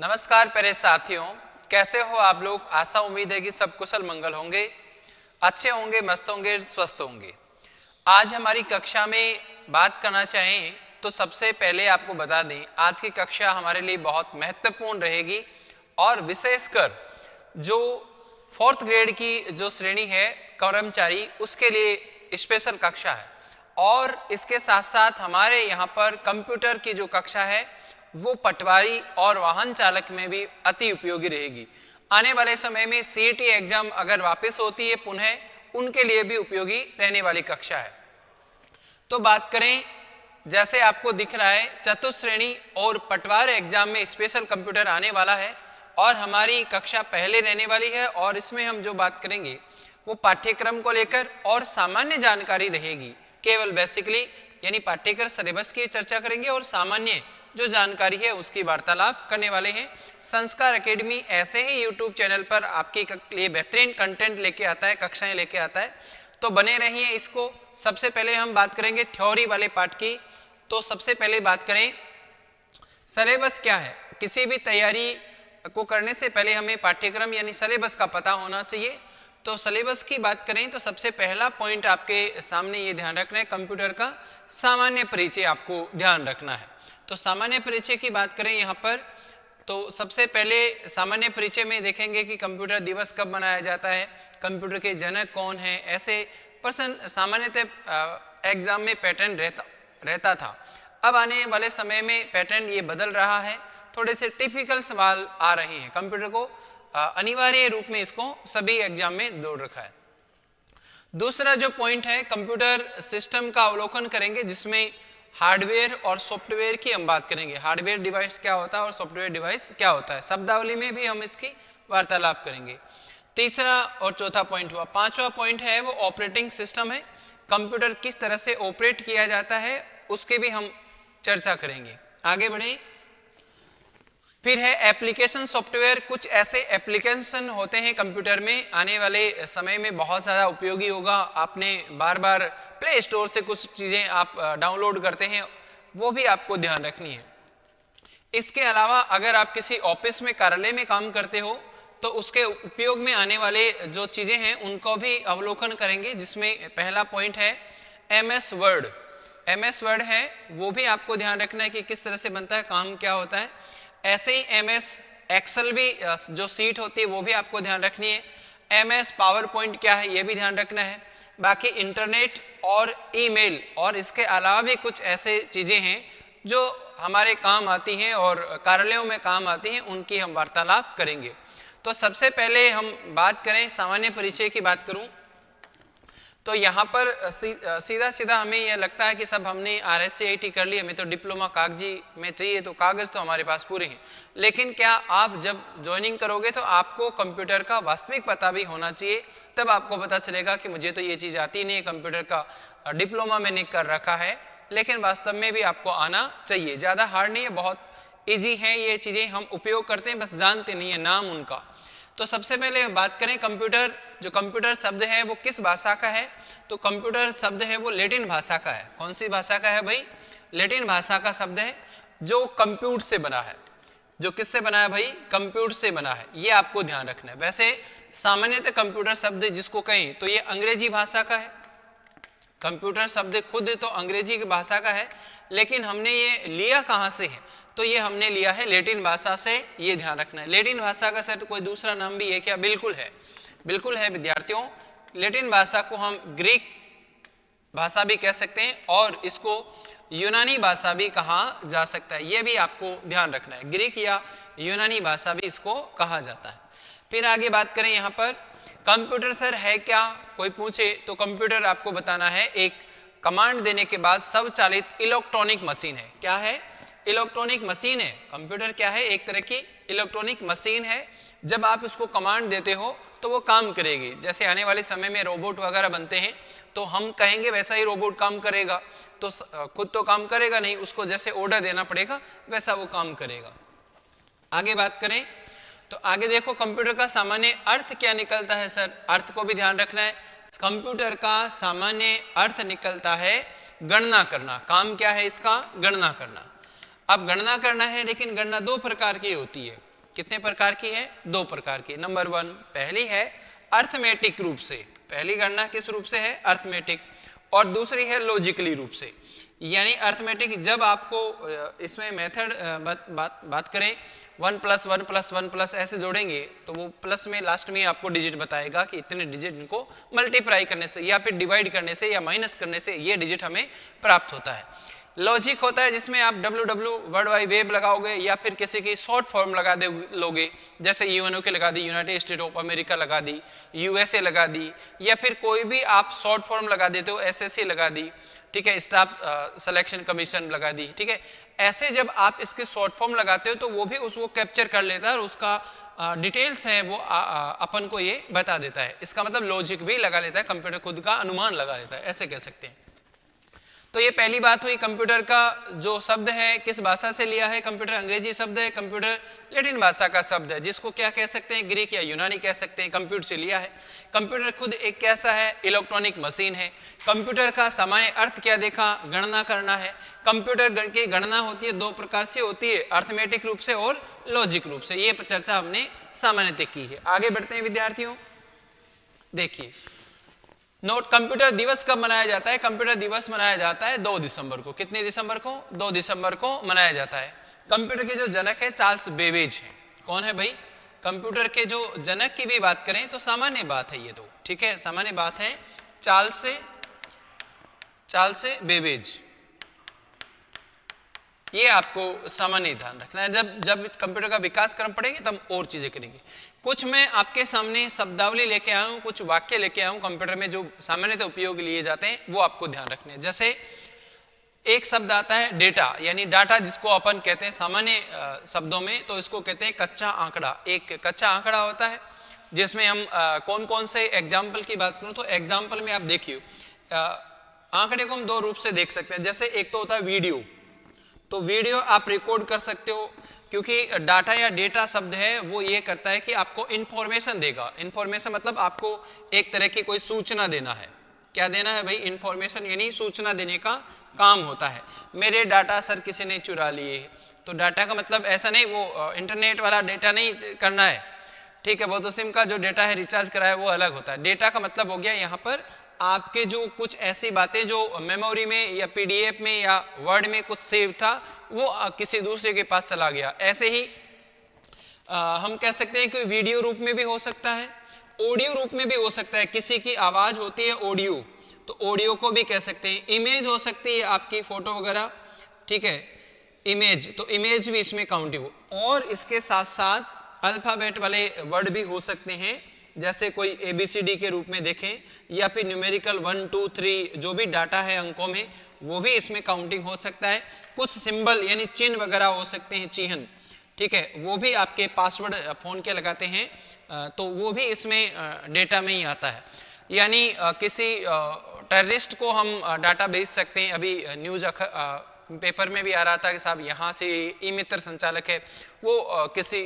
नमस्कार प्यारे साथियों, कैसे हो आप लोग। आशा उम्मीद है कि सब कुशल मंगल होंगे, अच्छे होंगे, मस्त होंगे, स्वस्थ होंगे। आज हमारी कक्षा में बात करना चाहें तो सबसे पहले आपको बता दें, आज की कक्षा हमारे लिए बहुत महत्वपूर्ण रहेगी और विशेषकर जो 4th ग्रेड की जो श्रेणी है कर्मचारी, उसके लिए स्पेशल कक्षा है। और इसके साथ साथ हमारे यहाँ पर कंप्यूटर की जो कक्षा है वो पटवारी और वाहन चालक में भी अति उपयोगी रहेगी। आने वाले समय में सीईटी एग्जाम अगर वापस होती है पुनः, उनके लिए भी उपयोगी रहने वाली कक्षा है। तो बात करें, जैसे आपको दिख रहा है चतुर्थ श्रेणी और पटवार एग्जाम में स्पेशल कंप्यूटर आने वाला है और हमारी कक्षा पहले रहने वाली है। और इसमें हम जो बात करेंगे वो पाठ्यक्रम को लेकर और सामान्य जानकारी रहेगी, केवल बेसिकली यानी पाठ्यक्रम सिलेबस की चर्चा करेंगे और सामान्य जो जानकारी है उसकी वार्तालाप करने वाले हैं। संस्कार एकेडमी ऐसे ही यूट्यूब चैनल पर आपके लिए बेहतरीन कंटेंट लेके आता है, कक्षाएं लेके आता है, तो बने रहिए इसको। सबसे पहले हम बात करेंगे थ्योरी वाले पार्ट की। तो सबसे पहले बात करें सिलेबस क्या है। किसी भी तैयारी को करने से पहले हमें पाठ्यक्रम यानी सिलेबस का पता होना चाहिए। तो सिलेबस की बात करें तो सबसे पहला पॉइंट आपके सामने ये ध्यान रखना है, कंप्यूटर का सामान्य परिचय आपको ध्यान रखना है। तो सामान्य परिचय की बात करें यहाँ पर, तो सबसे पहले सामान्य परिचय में देखेंगे कि कंप्यूटर दिवस कब मनाया जाता है, कंप्यूटर के जनक कौन है। ऐसे प्रश्न सामान्यतः एग्जाम में पैटर्न रहता था। अब आने वाले समय में पैटर्न ये बदल रहा है, थोड़े से टिपिकल सवाल आ रहे हैं। कंप्यूटर को अनिवार्य रूप में इसको सभी एग्जाम में जोड़ रखा है। दूसरा जो पॉइंट है, कंप्यूटर सिस्टम का अवलोकन करेंगे, जिसमें हार्डवेयर और सॉफ्टवेयर की हम बात करेंगे। हार्डवेयर डिवाइस क्या होता है और सॉफ्टवेयर डिवाइस क्या होता है, शब्दावली में भी हम इसकी वार्तालाप करेंगे। तीसरा और चौथा पॉइंट हुआ। पांचवा पॉइंट है वो ऑपरेटिंग सिस्टम है, कंप्यूटर किस तरह से ऑपरेट किया जाता है उसकी भी हम चर्चा करेंगे। आगे बढ़े। फिर है एप्लीकेशन सॉफ्टवेयर। कुछ ऐसे एप्लीकेशन होते हैं कंप्यूटर में, आने वाले समय में बहुत ज़्यादा उपयोगी होगा। आपने बार बार प्ले स्टोर से कुछ चीज़ें आप डाउनलोड करते हैं, वो भी आपको ध्यान रखनी है। इसके अलावा अगर आप किसी ऑफिस में, कार्यालय में काम करते हो तो उसके उपयोग में आने वाले जो चीज़ें हैं उनको भी अवलोकन करेंगे, जिसमें पहला पॉइंट है MS वर्ड। MS वर्ड है वो भी आपको ध्यान रखना है कि किस तरह से बनता है, काम क्या होता है। ऐसे ही MS एक्सेल भी जो सीट होती है वो भी आपको ध्यान रखनी है। MS पावर पॉइंट क्या है ये भी ध्यान रखना है। बाकी इंटरनेट और ईमेल और इसके अलावा भी कुछ ऐसे चीज़ें हैं जो हमारे काम आती हैं और कार्यालयों में काम आती हैं, उनकी हम वार्तालाप करेंगे। तो सबसे पहले हम बात करें, सामान्य परिचय की बात करूं तो यहाँ पर सीधा सीधा हमें यह लगता है कि सब हमने RSCIT कर ली, हमें तो डिप्लोमा कागजी में चाहिए, तो कागज़ तो हमारे पास पूरे हैं। लेकिन क्या आप जब ज्वाइनिंग करोगे तो आपको कंप्यूटर का वास्तविक पता भी होना चाहिए, तब आपको पता चलेगा कि मुझे तो ये चीज़ आती नहीं है, कंप्यूटर का डिप्लोमा मैंने कर रखा है, लेकिन वास्तव में भी आपको आना चाहिए। ज़्यादा हार्ड नहीं है, बहुत ईजी है ये चीज़ें, हम उपयोग करते हैं बस जानते नहीं है नाम उनका। तो सबसे पहले बात करें कंप्यूटर, जो कंप्यूटर शब्द है वो किस भाषा का है। तो कंप्यूटर शब्द है वो लैटिन भाषा का है। कौन सी भाषा का है भाई? लैटिन भाषा का शब्द है, जो कंप्यूट से बना है। जो किससे बना है भाई? कंप्यूट से बना है, ये आपको ध्यान रखना है। वैसे सामान्यतः कंप्यूटर शब्द जिसको कहें तो ये अंग्रेजी भाषा का है। कंप्यूटर शब्द खुद तो अंग्रेजी की भाषा का है, लेकिन हमने ये लिया कहाँ से है? तो ये हमने लिया है लैटिन भाषा से, ये ध्यान रखना है। लैटिन भाषा का सर कोई दूसरा नाम भी है क्या? बिल्कुल है, बिल्कुल है विद्यार्थियों। लैटिन भाषा को हम ग्रीक भाषा भी कह सकते हैं और इसको यूनानी भाषा भी कहा जा सकता है, ये भी आपको ध्यान रखना है। ग्रीक या यूनानी भाषा भी इसको कहा जाता है। फिर आगे बात करें यहाँ पर, कंप्यूटर सर है क्या कोई पूछे तो कंप्यूटर आपको बताना है एक कमांड देने के बाद स्वचालित इलेक्ट्रॉनिक मशीन है। क्या है? इलेक्ट्रॉनिक मशीन है। कंप्यूटर क्या है? एक तरह की इलेक्ट्रॉनिक मशीन है। जब आप उसको कमांड देते हो तो वो काम करेगी। जैसे आने वाले समय में रोबोट वगैरह बनते हैं तो हम कहेंगे वैसा ही रोबोट काम करेगा, तो खुद तो काम करेगा नहीं, उसको जैसे ऑर्डर देना पड़ेगा वैसा वो काम करेगा। आगे बात करें तो आगे देखो, कंप्यूटर का सामान्य अर्थ क्या निकलता है सर? अर्थ को भी ध्यान रखना है। कंप्यूटर का सामान्य अर्थ निकलता है गणना करना। काम क्या है इसका? गणना करना। अब गणना करना है, लेकिन गणना दो प्रकार की होती है। कितने प्रकार की है? 2 प्रकार की। नंबर 1 पहली है अर्थमेटिक रूप से, पहली गणना किस रूप से है? अर्थमेटिक। और दूसरी है लॉजिकली रूप से। यानी अर्थमेटिक जब आपको इसमें मेथड बात करें 1 + 1 + 1 प्लस ऐसे जोड़ेंगे तो वो प्लस में लास्ट में आपको डिजिट बताएगा कि इतने डिजिट इनको मल्टीप्लाई करने से या फिर डिवाइड करने से या माइनस करने से ये डिजिट हमें प्राप्त होता है। लॉजिक होता है जिसमें आप www वर्ल्ड वाइड वेब लगाओगे या फिर किसी की शॉर्ट फॉर्म लगा दे लोगे, जैसे यूएनओ के लगा दी, यूनाइटेड स्टेट ऑफ अमेरिका लगा दी, यूएसए लगा दी, या फिर कोई भी आप शॉर्ट फॉर्म लगा देते हो, एसएससी लगा दी, ठीक है, स्टाफ सिलेक्शन कमीशन लगा दी, ठीक है। ऐसे जब आप इसके शॉर्ट फॉर्म लगाते हो तो वो भी उसको कैप्चर कर लेता है और उसका डिटेल्स है वो अपन को ये बता देता है। इसका मतलब लॉजिक भी लगा लेता है, कंप्यूटर खुद का अनुमान लगा लेता है, ऐसे कह सकते हैं। तो ये पहली बात हुई। कंप्यूटर का जो शब्द है किस भाषा से लिया है? कंप्यूटर अंग्रेजी शब्द है, कंप्यूटर लैटिन भाषा का शब्द है, जिसको क्या कह सकते हैं? ग्रीक या यूनानी कह सकते हैं। कंप्यूटर से लिया है। कंप्यूटर खुद एक कैसा है? इलेक्ट्रॉनिक मशीन है। कंप्यूटर का सामान्य अर्थ क्या देखा? गणना करना है। कंप्यूटर की गणना होती है 2 प्रकार से होती है, अर्थमेटिक रूप से और लॉजिक रूप से। ये चर्चा हमने सामान्यतः की है। आगे बढ़ते हैं विद्यार्थियों। देखिए नोट, कंप्यूटर दिवस कब मनाया जाता है? कंप्यूटर दिवस मनाया जाता है 2 दिसंबर को। कितने दिसंबर को? 2 दिसंबर को मनाया जाता है। कंप्यूटर के जो जनक है चार्ल्स बेबेज हैं। कौन है भाई? कंप्यूटर के जो जनक की भी बात करें तो सामान्य बात है ये तो, ठीक है, सामान्य बात है। चार्ल्स बेबेज, ये आपको सामान्य ध्यान रखना है। जब कंप्यूटर का विकास क्रम पढ़ेंगे तब और चीजें करेंगे। कुछ मैं आपके सामने शब्दावली लेके आया हूँ, कुछ वाक्य लेके आया हूँ कंप्यूटर में जो सामान्यतः उपयोग लिए जाते हैं, वो आपको ध्यान रखने हैं। जैसे एक शब्द आता है डेटा, यानी डाटा जिसको अपन कहते हैं सामान्य शब्दों में, तो इसको कहते हैं कच्चा आंकड़ा। एक कच्चा आंकड़ा होता है जिसमें हम कौन कौन से एग्जाम्पल की बात करूँ तो एग्जाम्पल में आप देखिए आंकड़े को हम 2 रूप से देख सकते हैं। जैसे एक तो होता है वीडियो, तो वीडियो आप रिकॉर्ड कर सकते हो, क्योंकि डाटा या डेटा शब्द है वो ये करता है कि आपको इंफॉर्मेशन देगा। इंफॉर्मेशन मतलब आपको एक तरह की कोई सूचना देना है। क्या देना है भाई? इंफॉर्मेशन, यानी सूचना देने का काम होता है। मेरे डाटा सर किसी ने चुरा लिए, तो डाटा का मतलब ऐसा नहीं वो इंटरनेट वाला डेटा नहीं करना है, ठीक है, वो तो सिम का जो डेटा है रिचार्ज कराया वो अलग होता है। डेटा का मतलब हो गया यहाँ पर आपके जो कुछ ऐसी बातें जो मेमोरी में या पीडीएफ में या वर्ड में कुछ सेव था वो किसी दूसरे के पास चला गया। ऐसे ही हम कह सकते हैं कि वीडियो रूप में भी हो सकता है, ऑडियो रूप में भी हो सकता है। किसी की आवाज होती है ऑडियो, तो ऑडियो को भी कह सकते हैं। इमेज हो सकती है आपकी फोटो वगैरह, ठीक है, इमेज, तो इमेज भी इसमें काउंट हो। और इसके साथ साथ अल्फाबेट वाले वर्ड भी हो सकते हैं, जैसे कोई ABCD के रूप में देखें, या फिर न्यूमेरिकल 1 2 3 जो भी डाटा है अंकों में वो भी इसमें काउंटिंग हो सकता है। कुछ सिंबल यानी चिन्ह वगैरह हो सकते हैं, चिन्ह, ठीक है, वो भी आपके पासवर्ड फोन के लगाते हैं तो वो भी इसमें डेटा में ही आता है। यानी किसी टेररिस्ट को हम डाटा भेज सकते हैं। अभी न्यूज पेपर में भी आ रहा था कि साहब यहाँ से ई-मित्र संचालक है, वो किसी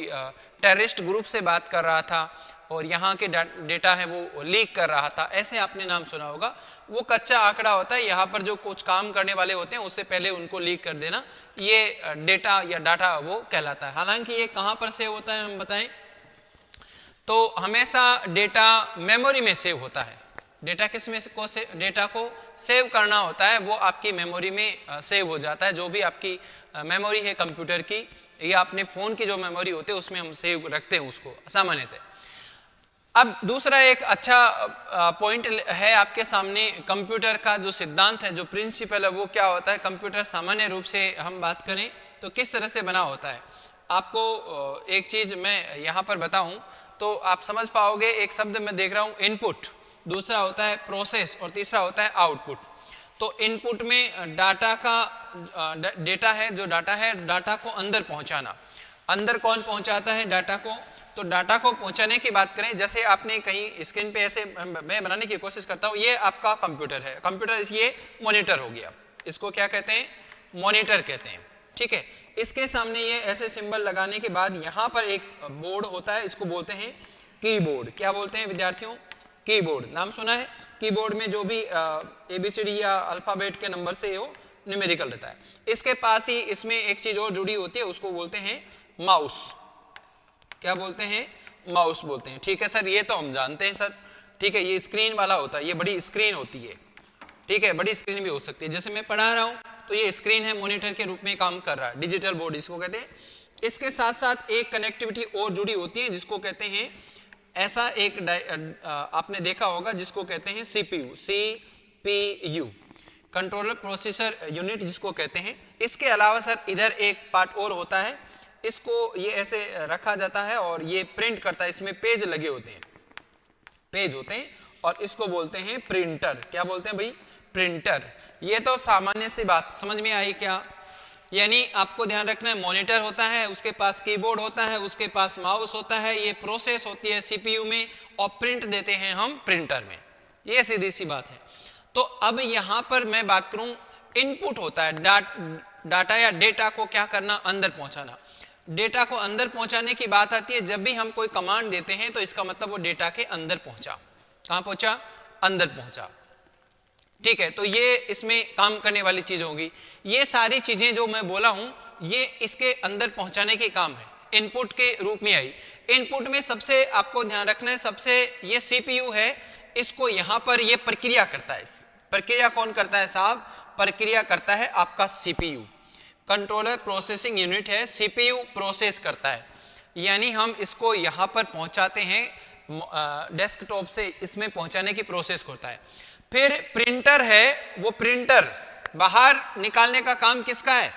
टेररिस्ट ग्रुप से बात कर रहा था और यहाँ के डेटा है वो लीक कर रहा था। ऐसे आपने नाम सुना होगा। वो कच्चा आंकड़ा होता है, यहाँ पर जो कुछ काम करने वाले होते हैं उससे पहले उनको लीक कर देना, ये डेटा या डाटा वो कहलाता है। हालांकि ये कहाँ पर सेव होता है हम बताएं तो हमेशा डेटा मेमोरी में सेव होता है। डेटा किस में को डेटा को सेव करना होता है, वो आपकी मेमोरी में सेव हो जाता है। जो भी आपकी मेमोरी है कंप्यूटर की या अपने फ़ोन की जो मेमोरी होती है उसमें हम सेव रखते हैं उसको सामान्यतः। अब दूसरा एक अच्छा पॉइंट है आपके सामने, कंप्यूटर का जो सिद्धांत है, जो प्रिंसिपल है, वो क्या होता है। कंप्यूटर सामान्य रूप से हम बात करें तो किस तरह से बना होता है। आपको एक चीज़ मैं यहाँ पर बताऊँ तो आप समझ पाओगे। एक शब्द मैं देख रहा हूँ इनपुट, दूसरा होता है प्रोसेस और तीसरा होता है आउटपुट। तो इनपुट में डाटा का डेटा है, जो डाटा है डाटा को अंदर पहुंचाना। अंदर कौन पहुंचाता है डाटा को? तो डाटा को पहुंचाने की बात करें, जैसे आपने कहीं स्क्रीन पे ऐसे मैं बनाने की कोशिश करता हूँ, ये आपका कंप्यूटर है। कंप्यूटर ये मॉनिटर हो गया, इसको क्या कहते हैं? मॉनिटर कहते हैं, ठीक है। इसके सामने ये ऐसे सिंबल लगाने के बाद यहाँ पर एक बोर्ड होता है, इसको बोलते हैं कीबोर्ड। क्या बोलते हैं विद्यार्थियों? कीबोर्ड। नाम सुना है? कीबोर्ड में जो भी ABCD या अल्फाबेट के नंबर से वो न्यूमेरिकल रहता है। इसके पास ही इसमें एक चीज और जुड़ी होती है, उसको बोलते हैं माउस। क्या बोलते हैं, माउस बोलते हैं। ठीक है सर, ये तो हम जानते हैं सर। ठीक है, ये स्क्रीन वाला होता है, ये बड़ी स्क्रीन होती है। ठीक है, बड़ी स्क्रीन भी हो सकती है, जैसे मैं पढ़ा रहा हूँ तो ये स्क्रीन है, मॉनिटर के रूप में काम कर रहा है, डिजिटल बोर्ड इसको कहते हैं। इसके साथ साथ एक कनेक्टिविटी और जुड़ी होती है जिसको कहते हैं, ऐसा एक आपने देखा होगा जिसको कहते हैं CPU, CPU, controller processor unit जिसको कहते हैं। इसके अलावा सर इधर एक पार्ट और होता है, इसको ये ऐसे रखा जाता है और ये प्रिंट करता है, इसमें पेज लगे होते हैं, पेज होते हैं, और इसको बोलते हैं प्रिंटर। क्या बोलते हैं भाई, प्रिंटर। ये तो सामान्य सी बात समझ में आई क्या? यानी आपको ध्यान रखना है, मॉनिटर होता है, उसके पास कीबोर्ड होता है, उसके पास माउस होता है, ये प्रोसेस होती है सीपीयू में, और प्रिंट देते हैं हम प्रिंटर में। ये सीधी सी बात है। तो अब यहां पर मैं बात करूं, इनपुट होता है, डाटा या डेटा को क्या करना, अंदर पहुंचाना। डेटा को अंदर पहुंचाने की बात आती है, जब भी हम कोई कमांड देते हैं तो इसका मतलब वो डेटा के अंदर पहुंचा। कहां पहुंचा? अंदर पहुंचा। ठीक है, तो ये इसमें काम करने वाली चीज होगी। ये सारी चीजें जो मैं बोला हूं, ये इसके अंदर पहुंचाने के काम है, इनपुट के रूप में आई। इनपुट में सबसे आपको ध्यान रखना है, सबसे ये सीपीयू है, इसको यहां पर ये प्रक्रिया करता है। प्रक्रिया कौन करता है साहब? प्रक्रिया करता है आपका सीपीयू, कंट्रोलर प्रोसेसिंग यूनिट है, सीपीयू प्रोसेस करता है। यानी हम इसको यहां पर पहुंचाते हैं, डेस्कटॉप से इसमें पहुंचाने की प्रोसेस होता है। फिर प्रिंटर है, वो प्रिंटर बाहर निकालने का काम किसका है?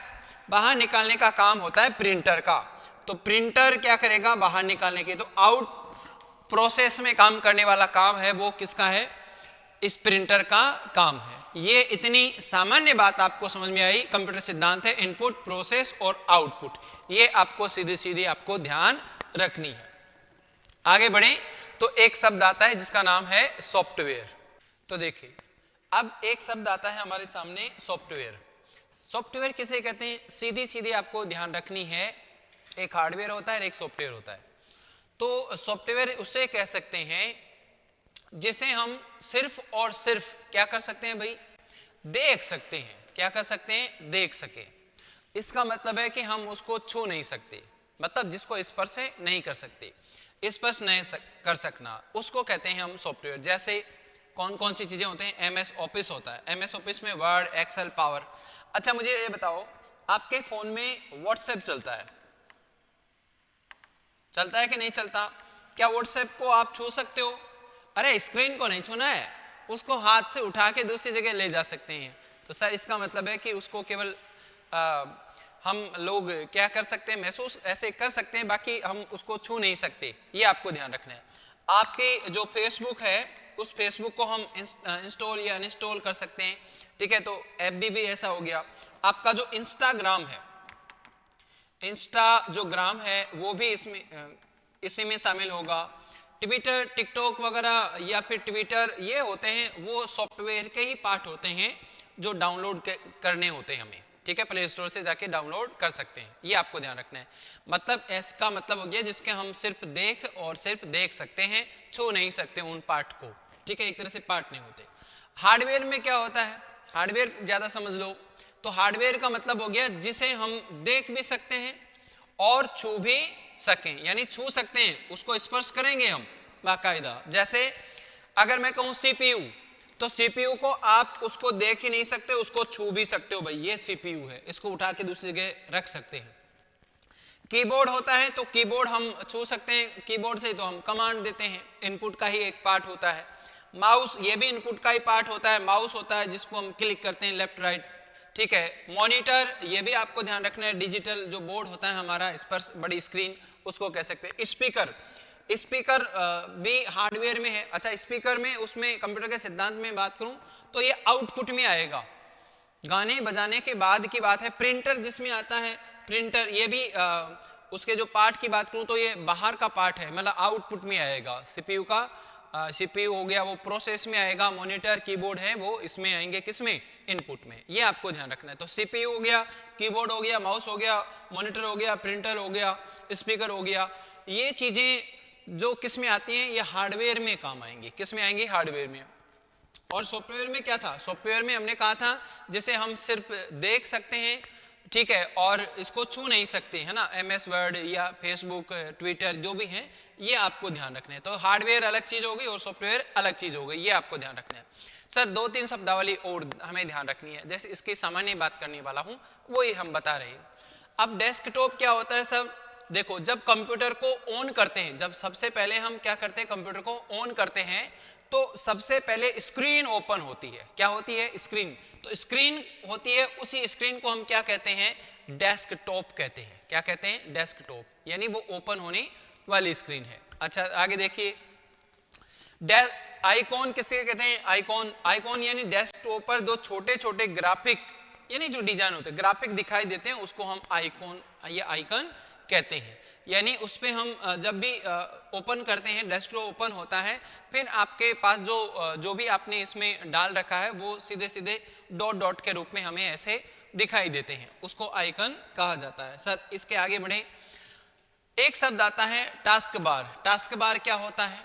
बाहर निकालने का काम होता है प्रिंटर का। तो प्रिंटर क्या करेगा? बाहर निकालने के। तो आउट प्रोसेस में काम करने वाला काम है वो किसका है? इस प्रिंटर का काम है। ये इतनी सामान्य बात आपको समझ में आई। कंप्यूटर सिद्धांत है इनपुट, प्रोसेस और आउटपुट, ये आपको सीधी सीधी आपको ध्यान रखनी है। आगे बढ़े तो एक शब्द आता है जिसका नाम है सॉफ्टवेयर। तो देखिए, अब एक शब्द आता है हमारे सामने, सॉफ्टवेयर। सॉफ्टवेयर किसे कहते हैं? सीधी सीधी आपको ध्यान रखनी है, एक हार्डवेयर होता है, एक सॉफ्टवेयर होता है। तो सॉफ्टवेयर उसे कह सकते हैं जिसे हम सिर्फ और सिर्फ क्या कर सकते हैं भाई? देख सकते हैं। क्या कर सकते हैं? देख सके। इसका मतलब है कि हम उसको छू नहीं सकते, मतलब जिसको स्पर्श नहीं कर सकते, स्पर्श नहीं कर सकना, उसको कहते हैं हम सॉफ्टवेयर। जैसे कौन कौन सी चीजें होते हैं? एमएस ऑफिस होता है, एमएस ऑफिस में वर्ड, एक्सेल, पावर। अच्छा मुझे ये बताओ, आपके फोन में व्हाट्सएप चलता है, चलता है कि नहीं चलता? क्या व्हाट्सएप को आप छू सकते हो? अरे स्क्रीन को नहीं छूना है, उसको हाथ से उठा के दूसरी जगह ले जा सकते हैं। तो सर इसका मतलब है कि उसको केवल हम लोग क्या कर सकते हैं? महसूस ऐसे कर सकते हैं, बाकी हम उसको छू नहीं सकते। ये आपको ध्यान रखना है। आपके जो फेसबुक है, उस फेसबुक को हम इंस्टॉल या अनइंस्टॉल कर सकते हैं। ठीक है, तो एफबी भी ऐसा हो गया। आपका जो इंस्टाग्राम है, इंस्टा जो ग्राम है वो भी इसी में शामिल होगा। ट्विटर, टिकटॉक वगैरह या फिर ट्विटर, ये होते हैं वो सॉफ्टवेयर के ही पार्ट होते हैं जो डाउनलोड करने होते हैं हमें। ठीक है, प्ले स्टोर से जाके डाउनलोड कर सकते हैं। ये आपको ध्यान रखना है। मतलब इसका मतलब हो गया जिसके हम सिर्फ देख और सिर्फ देख सकते हैं, छू नहीं सकते उन पार्ट को। ठीक है, एक तरह से पार्ट नहीं होते। हार्डवेयर में क्या होता है? हार्डवेयर ज्यादा समझ लो तो हार्डवेयर का मतलब हो गया जिसे हम देख भी सकते हैं और छू भी सकें, यानी छू सकते हैं, उसको स्पर्श करेंगे हम बाकायदा। जैसे अगर मैं कहूं सीपीयू, तो सीपीयू को आप उसको देख ही नहीं सकते, उसको छू भी सकते हो, भाई ये सीपीयू है, इसको उठा के दूसरी जगह रख सकते हैं। कीबोर्ड होता है तो कीबोर्ड हम छू सकते हैं, कीबोर्ड से तो हम कमांड देते हैं, इनपुट का ही एक पार्ट होता है। माउस, ये भी इनपुट का ही पार्ट होता है, माउस होता है जिसको हम क्लिक करते हैं लेफ्ट राइट। ठीक है, मॉनिटर, ये भी आपको ध्यान रखना है, डिजिटल जो बोर्ड होता है हमारा, इस पर बड़ी स्क्रीन, उसको कह सकते हैं। स्पीकर, स्पीकर भी हार्डवेयर में है। अच्छा, स्पीकर में उसमें कंप्यूटर के सिद्धांत में बात करूं तो ये आउटपुट में आएगा, गाने बजाने के बाद की बात है। प्रिंटर जिसमें आता है, प्रिंटर ये भी उसके जो पार्ट की बात करूं तो ये बाहर का पार्ट है, मतलब आउटपुट में आएगा। सीपीयू का सीपीयू हो गया वो प्रोसेस में आएगा, मॉनिटर, कीबोर्ड है वो इसमें आएंगे, किसमें? इनपुट में। ये आपको ध्यान रखना है। तो सीपीयू हो गया, कीबोर्ड हो गया, माउस हो गया, मॉनिटर हो गया, प्रिंटर हो गया, स्पीकर हो गया। ये चीजें जो किस में आती हैं? ये हार्डवेयर में काम आएंगी। किस में आएंगी? हार्डवेयर में। और सॉफ्टवेयर में क्या था? सॉफ्टवेयर में हमने कहा था जिसे हम सिर्फ देख सकते हैं, ठीक है, और इसको छू नहीं सकते है ना, MS वर्ड या फेसबुक ट्विटर जो भी है, ये आपको ध्यान रखना है। तो हार्डवेयर अलग चीज होगी और सॉफ्टवेयर अलग चीज होगी, ये आपको ध्यान रखना है। सर 2-3 शब्दावली और हमें ध्यान रखनी है, जैसे इसकी सामान्य बात करने वाला हूं वही हम बता रहे हैं। अब डेस्कटॉप क्या होता है सर, देखो जब कंप्यूटर को ऑन करते हैं, जब सबसे पहले हम क्या करते हैं, कंप्यूटर को ऑन करते हैं तो सबसे पहले स्क्रीन ओपन होती है। क्या होती है? स्क्रीन। तो स्क्रीन होती है, उसी स्क्रीन को हम क्या कहते हैं? डेस्कटॉप कहते हैं। क्या कहते हैं? डेस्कटॉप, यानी वो ओपन होने वाली स्क्रीन है। अच्छा आगे देखिए, आइकॉन किसे कहते हैं? आइकॉन। आइकॉन यानी डेस्कटॉप पर दो छोटे छोटे ग्राफिक, यानी जो डिजाइन होते हैं, ग्राफिक दिखाई देते हैं, उसको हम आइकॉन या आइकन कहते हैं। यानी उस पे हम जब भी ओपन करते हैं, डेस्कटॉप ओपन होता है, फिर आपके पास जो भी आपने इसमें डाल रखा है वो सीधे सीधे डॉट डॉट के रूप में हमें ऐसे दिखाई देते हैं, उसको आइकन कहा जाता है। सर इसके आगे बढ़े, एक शब्द आता है टास्क बार। टास्क बार क्या होता है?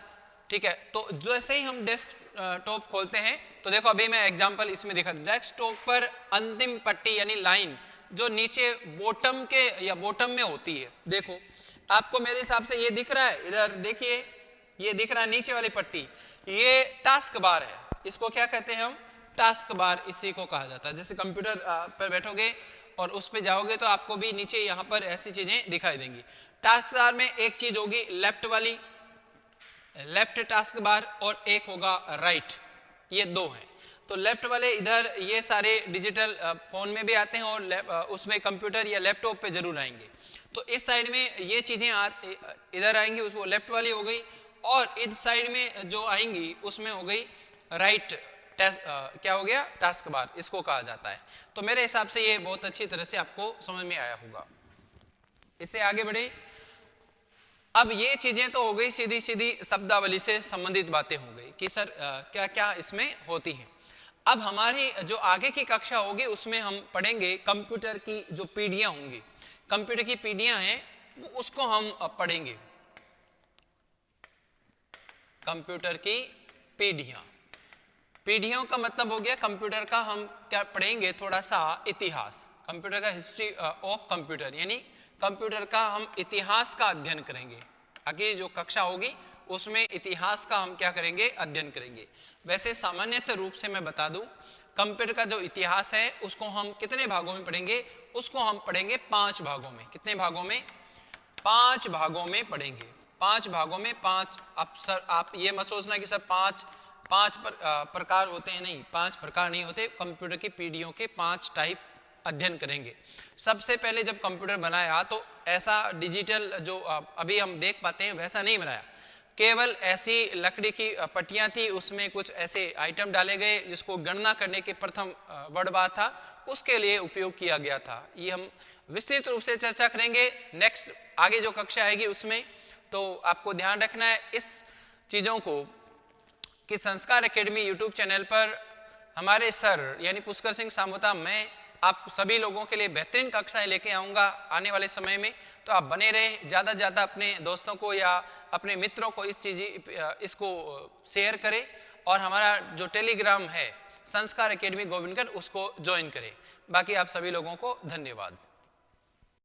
ठीक है, तो जैसे ही हम डेस्कटॉप खोलते हैं तो देखो अभी मैं एग्जांपल इसमें दिखा, डेस्कटॉप पर अंतिम पट्टी यानी लाइन जो नीचे बॉटम के या बॉटम में होती है, देखो आपको मेरे हिसाब से ये दिख रहा है, इधर देखिए ये दिख रहा है नीचे वाली पट्टी, ये टास्क बार है। इसको क्या कहते हैं हम? टास्क बार, इसी को कहा जाता है। जैसे कंप्यूटर पर बैठोगे और उस पे जाओगे तो आपको भी नीचे यहाँ पर ऐसी चीजें दिखाई देंगी। टास्क बार में एक चीज होगी लेफ्ट वाली, लेफ्ट टास्क बार, और एक होगा राइट, ये दो हैं। तो लेफ्ट वाले इधर ये सारे डिजिटल फोन में भी आते हैं और उसमें कंप्यूटर या लैपटॉप पे जरूर आएंगे। तो इस साइड में ये चीजें इधर आएंगी, उसको लेफ्ट वाली हो गई, और इस साइड में जो आएंगी उसमें हो गई राइट क्या हो गया? टास्क बार, इसको कहा जाता है। तो मेरे हिसाब से ये बहुत अच्छी तरह से आपको समझ में आया होगा। इससे आगे बढ़े, अब ये चीजें तो हो गई सीधी सीधी शब्दावली से संबंधित बातें हो गई कि सर क्या क्या इसमें होती हैं। अब हमारी जो आगे की कक्षा होगी उसमें हम पढ़ेंगे कंप्यूटर की जो पीढ़ियां होंगी, कंप्यूटर की पीढ़ियां हैं उसको हम पढ़ेंगे। कंप्यूटर की पीढ़ियां, पीढ़ियों का मतलब हो गया कंप्यूटर का हम क्या पढ़ेंगे? थोड़ा सा इतिहास, कंप्यूटर का हिस्ट्री ऑफ कंप्यूटर, यानी कंप्यूटर का हम इतिहास का अध्ययन करेंगे। आगे जो कक्षा होगी उसमें इतिहास का हम क्या करेंगे? अध्ययन करेंगे। वैसे सामान्यतः रूप से मैं बता दूं, कंप्यूटर का जो इतिहास है उसको हम कितने भागों में पढ़ेंगे? उसको हम पढ़ेंगे 5 भागों में। कितने भागों में? 5 भागों में पढ़ेंगे। 5 भागों में 5। अब सर आप ये मत सोचना कि सर पांच प्रकार होते हैं, नहीं, 5 प्रकार नहीं होते। कंप्यूटर की पीढ़ियों के 5 टाइप अध्ययन करेंगे। सबसे पहले जब कंप्यूटर बनाया तो ऐसा डिजिटल जो अभी हम देख पाते हैं वैसा नहीं बनाया, केवल ऐसी लकड़ी की पट्टियां थी, उसमें कुछ ऐसे आइटम डाले गए जिसको गणना करने के प्रथम वर्ड बार था, उसके लिए उपयोग किया गया था। ये हम विस्तृत रूप से चर्चा करेंगे नेक्स्ट आगे जो कक्षा आएगी उसमें। तो आपको ध्यान रखना है इस चीज़ों को कि संस्कार एकेडमी यूट्यूब चैनल पर हमारे सर यानी पुष्कर सिंह सामोता, मैं आप सभी लोगों के लिए बेहतरीन कक्षाएं लेके आऊँगा आने वाले समय में। तो आप बने रहें, ज़्यादा से ज़्यादा अपने दोस्तों को या अपने मित्रों को इसको शेयर करें, और हमारा जो टेलीग्राम है संस्कार एकेडमी गोविंदगढ़ उसको ज्वाइन करें। बाकी आप सभी लोगों को धन्यवाद।